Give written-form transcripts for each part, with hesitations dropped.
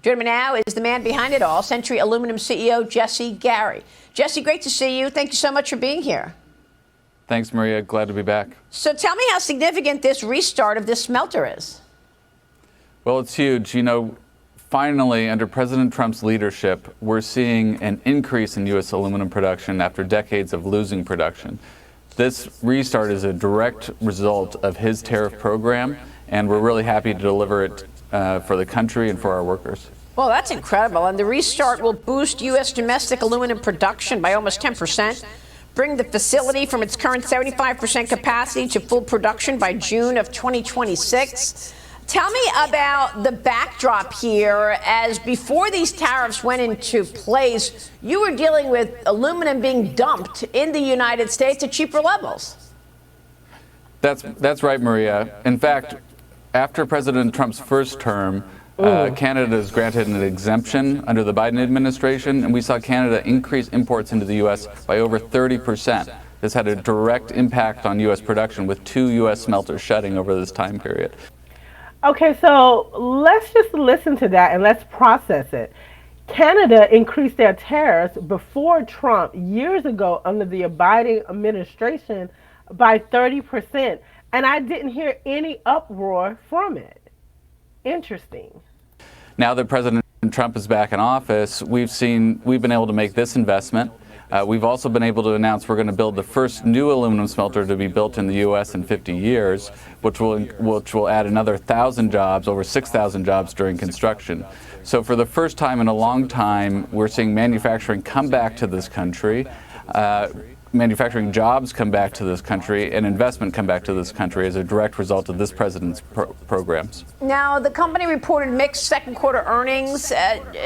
Joining me now is the man behind it all, Century Aluminum CEO Jesse Gary. Jesse, great to see you. Thank you so much for being here. Thanks, Maria. Glad to be back. So tell me how significant this restart of this smelter is. Well, it's huge. You know, finally, under President Trump's leadership, we're seeing an increase in U.S. aluminum production after decades of losing production. This restart is a direct result of his tariff program, and we're really happy to deliver it for the country and for our workers. Well, that's incredible. And the restart will boost U.S. domestic aluminum production by almost 10%, bring the facility from its current 75% capacity to full production by June of 2026. Tell me about the backdrop here, as before these tariffs went into place, you were dealing with aluminum being dumped in the United States at cheaper levels. That's right, Maria. In fact, after President Trump's first term, Canada is granted an exemption under the Biden administration, and we saw Canada increase imports into the U.S. by over 30%. This had a direct impact on U.S. production, with 2 U.S. smelters shutting over this time period. Okay, so let's just listen to that and let's process it. Canada increased their tariffs before Trump years ago under the Biden administration by 30%, and I didn't hear any uproar from it. Interesting. Now that President Trump is back in office, we've been able to make this investment. We've also been able to announce we're going to build the first new aluminum smelter to be built in the U.S. in 50 years, which will add another 1,000 jobs, over 6,000 jobs during construction. So for the first time in a long time, we're seeing manufacturing come back to this country. Manufacturing jobs come back to this country, and investment come back to this country as a direct result of this president's programs. Now, the company reported mixed second quarter earnings.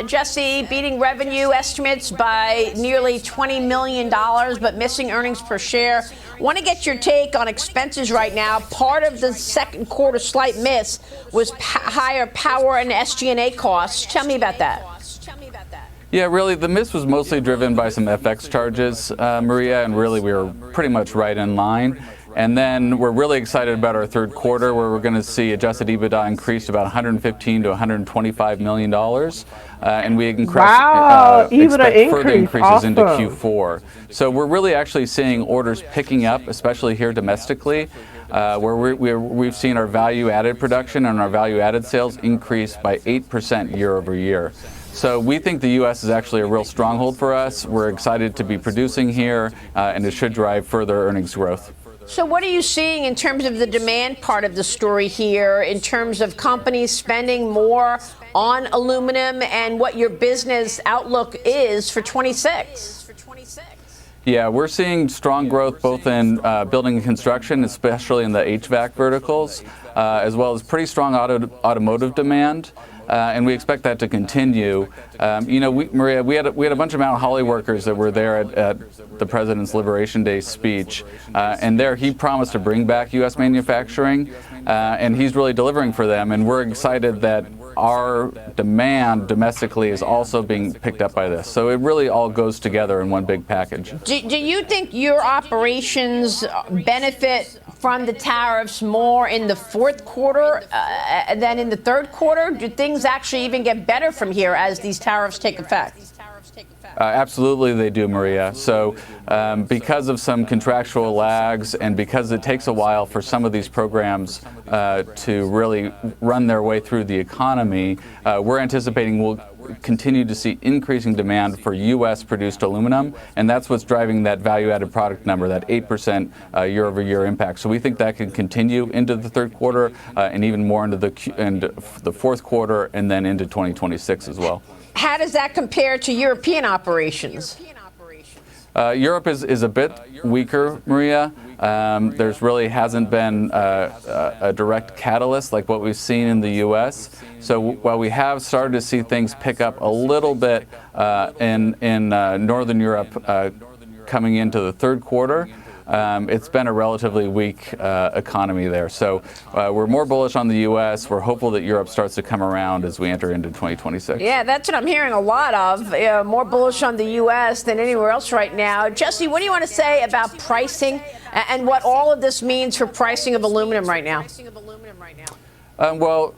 Jesse, beating revenue estimates by nearly $20 million, but missing earnings per share. Want to get your take on expenses right now. Part of the second quarter slight miss was higher power and SG&A costs. Tell me about that. Yeah, really, the miss was mostly driven by some FX charges, Maria, and really we were pretty much right in line. And then we're really excited about our third quarter, where we're going to see adjusted EBITDA increase about $115 to $125 million. And we expect further increases into Q4. So we're really actually seeing orders picking up, especially here domestically, where we've seen our value-added production and our value-added sales increase by 8% year over year. So we think the U.S. is actually a real stronghold for us. We're excited to be producing here, and it should drive further earnings growth. So what are you seeing in terms of the demand part of the story here, in terms of companies spending more on aluminum, and what your business outlook is for 26? Yeah, we're seeing strong growth both in building and construction, especially in the HVAC verticals, as well as pretty strong automotive demand. And we expect that to continue. You know, Maria, we had a bunch of Mount Holly workers that were there at the President's Liberation Day speech, and there he promised to bring back U.S. manufacturing, and he's really delivering for them. And we're excited that our demand domestically is also being picked up by this. So it really all goes together in one big package. Do you think your operations benefit from the tariffs more in the fourth quarter than in the third quarter? Do things actually even get better from here as these tariffs take effect? Absolutely they do, Maria. So because of some contractual lags, and because it takes a while for some of these programs to really run their way through the economy, we're anticipating we'll continue to see increasing demand for U.S. produced aluminum, and that's what's driving that value-added product number, that 8% year-over-year impact. So we think that can continue into the third quarter and even more into the fourth quarter, and then into 2026 as well. How does that compare to European operations? Europe is a bit weaker, Maria. There's really hasn't been a direct catalyst like what we've seen in the U.S. So while we have started to see things pick up a little bit in Northern Europe coming into the third quarter, it's been a relatively weak economy there. So we're more bullish on the U.S. We're hopeful that Europe starts to come around as we enter into 2026. Yeah, that's what I'm hearing a lot of. More bullish on the U.S. than anywhere else right now. Jesse, what do you want to say about pricing and what all of this means for pricing of aluminum right now? Well,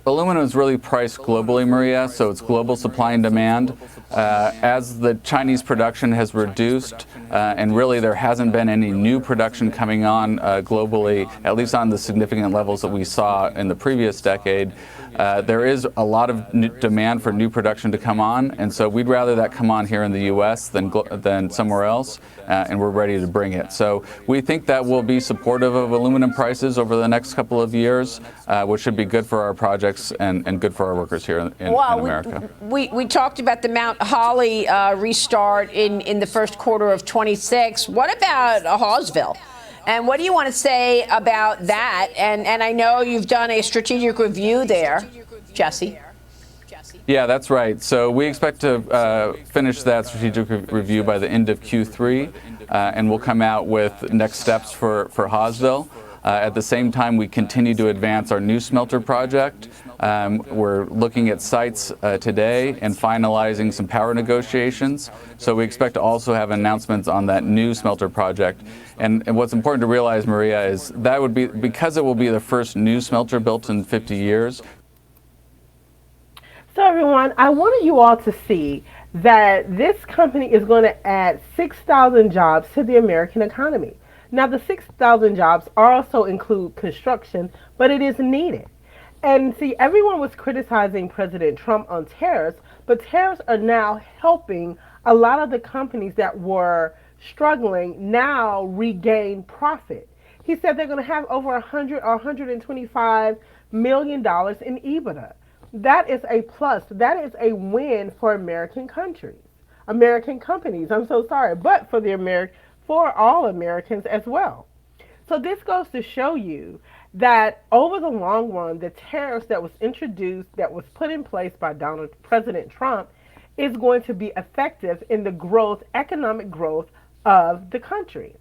Aluminum is really priced globally, Maria, so it's global supply and demand. As the Chinese production has reduced, and really there hasn't been any new production coming on globally, at least on the significant levels that we saw in the previous decade, there is a lot of demand for new production to come on, and so we'd rather that come on here in the U.S. than somewhere else, and we're ready to bring it. So we think that will be supportive of aluminum prices over the next couple of years, which should be good for our projects and good for our workers here in America. We talked about the Mount Holly restart in the first quarter of 26. What about Hawesville? And what do you want to say about that? And I know you've done a strategic review there, Jesse. Yeah, that's right. So we expect to finish that strategic review by the end of Q3, and we'll come out with next steps for Hawesville. At the same time, we continue to advance our new smelter project. We're looking at sites today and finalizing some power negotiations. So we expect to also have announcements on that new smelter project. And what's important to realize, Maria, is that would be, because it will be the first new smelter built in 50 years. So everyone, I wanted you all to see that this company is going to add 6,000 jobs to the American economy. Now, the 6,000 jobs also include construction, but it is needed. And see, everyone was criticizing President Trump on tariffs, but tariffs are now helping a lot of the companies that were struggling now regain profit. He said they're going to have over $100 or $125 million in EBITDA. That is a plus. That is a win for American companies. I'm so sorry, but for all Americans as well. So this goes to show you that over the long run, the tariffs that was introduced, that was put in place by President Trump, is going to be effective in the growth, economic growth of the country.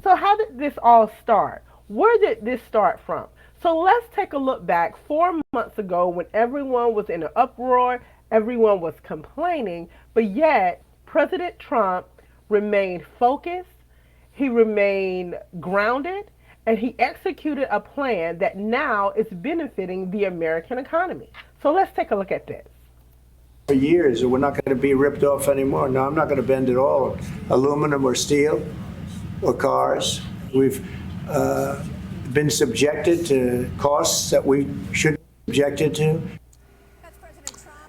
So how did this all start? Where did this start from? So let's take a look back 4 months ago when everyone was in an uproar, everyone was complaining, but yet President Trump remained focused, he remained grounded, and he executed a plan that now is benefiting the American economy. So let's take a look at this. For years, we're not going to be ripped off anymore. No, I'm not going to bend at all. Aluminum or steel or cars. We've been subjected to costs that we shouldn't be subjected to.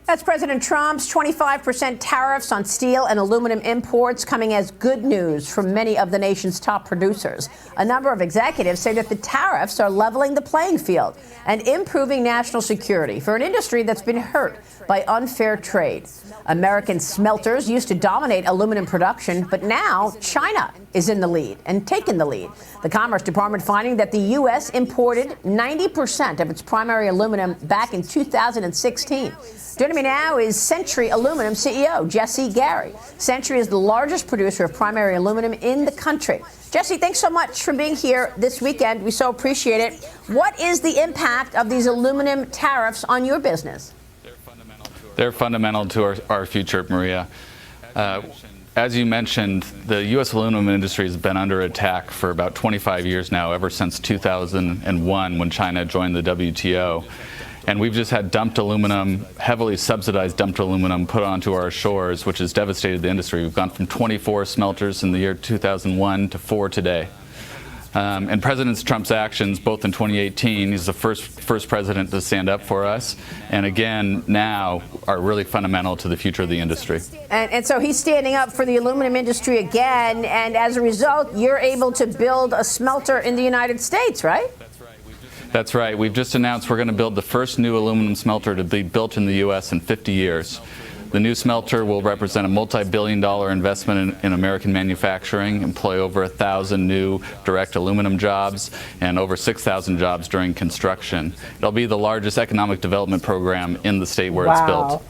That's President Trump's 25% tariffs on steel and aluminum imports coming as good news from many of the nation's top producers. A number of executives say that the tariffs are leveling the playing field and improving national security for an industry that's been hurt by unfair trade. American smelters used to dominate aluminum production, but now China is in the lead and taking the lead. The Commerce Department finding that the U.S. imported 90% of its primary aluminum back in 2016. Joining me now is Century Aluminum CEO Jesse Gary. Century is the largest producer of primary aluminum in the country. Jesse, thanks so much for being here this weekend. We so appreciate it. What is the impact of these aluminum tariffs on your business? They're fundamental to our future, Maria. As you mentioned, the U.S. aluminum industry has been under attack for about 25 years now, ever since 2001 when China joined the WTO. And we've just had dumped aluminum, heavily subsidized dumped aluminum put onto our shores, which has devastated the industry. We've gone from 24 smelters in the year 2001 to 4 today. And President Trump's actions, both in 2018, he's the first president to stand up for us, and again now are really fundamental to the future of the industry. And so he's standing up for the aluminum industry again, and as a result, you're able to build a smelter in the United States, right? That's right. We've just announced we're going to build the first new aluminum smelter to be built in the U.S. in 50 years. The new smelter will represent a multi-billion-dollar investment in American manufacturing, employ over 1,000 new direct aluminum jobs and over 6,000 jobs during construction. It'll be the largest economic development program in the state where it's built.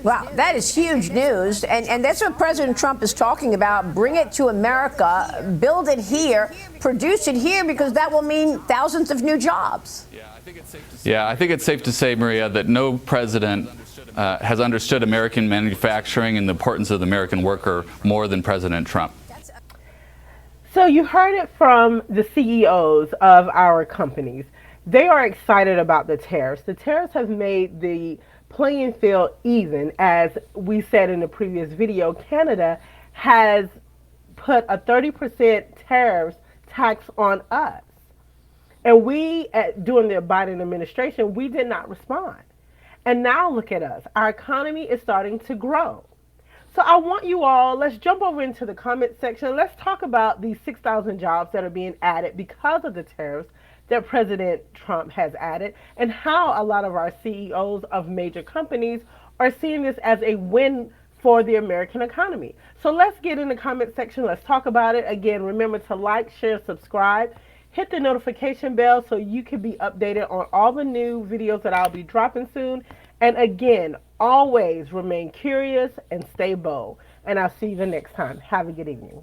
Wow, that is huge news. And that's what President Trump is talking about. Bring it to America, build it here, produce it here, because that will mean thousands of new jobs. Yeah, I think it's safe to say, Maria, that no president has understood American manufacturing and the importance of the American worker more than President Trump. So you heard it from the CEOs of our companies. They are excited about the tariffs. The tariffs have made the playing field even. As we said in the previous video, Canada has put a 30% tariffs tax on us. And we, during the Biden administration, we did not respond. And now look at us. Our economy is starting to grow. So I want you all, let's jump over into the comment section. Let's talk about these 6,000 jobs that are being added because of the tariffs that President Trump has added, and how a lot of our CEOs of major companies are seeing this as a win for the American economy. So let's get in the comment section. Let's talk about it. Again, remember to like, share, subscribe. Hit the notification bell so you can be updated on all the new videos that I'll be dropping soon. And again, always remain curious and stay bold. And I'll see you the next time. Have a good evening.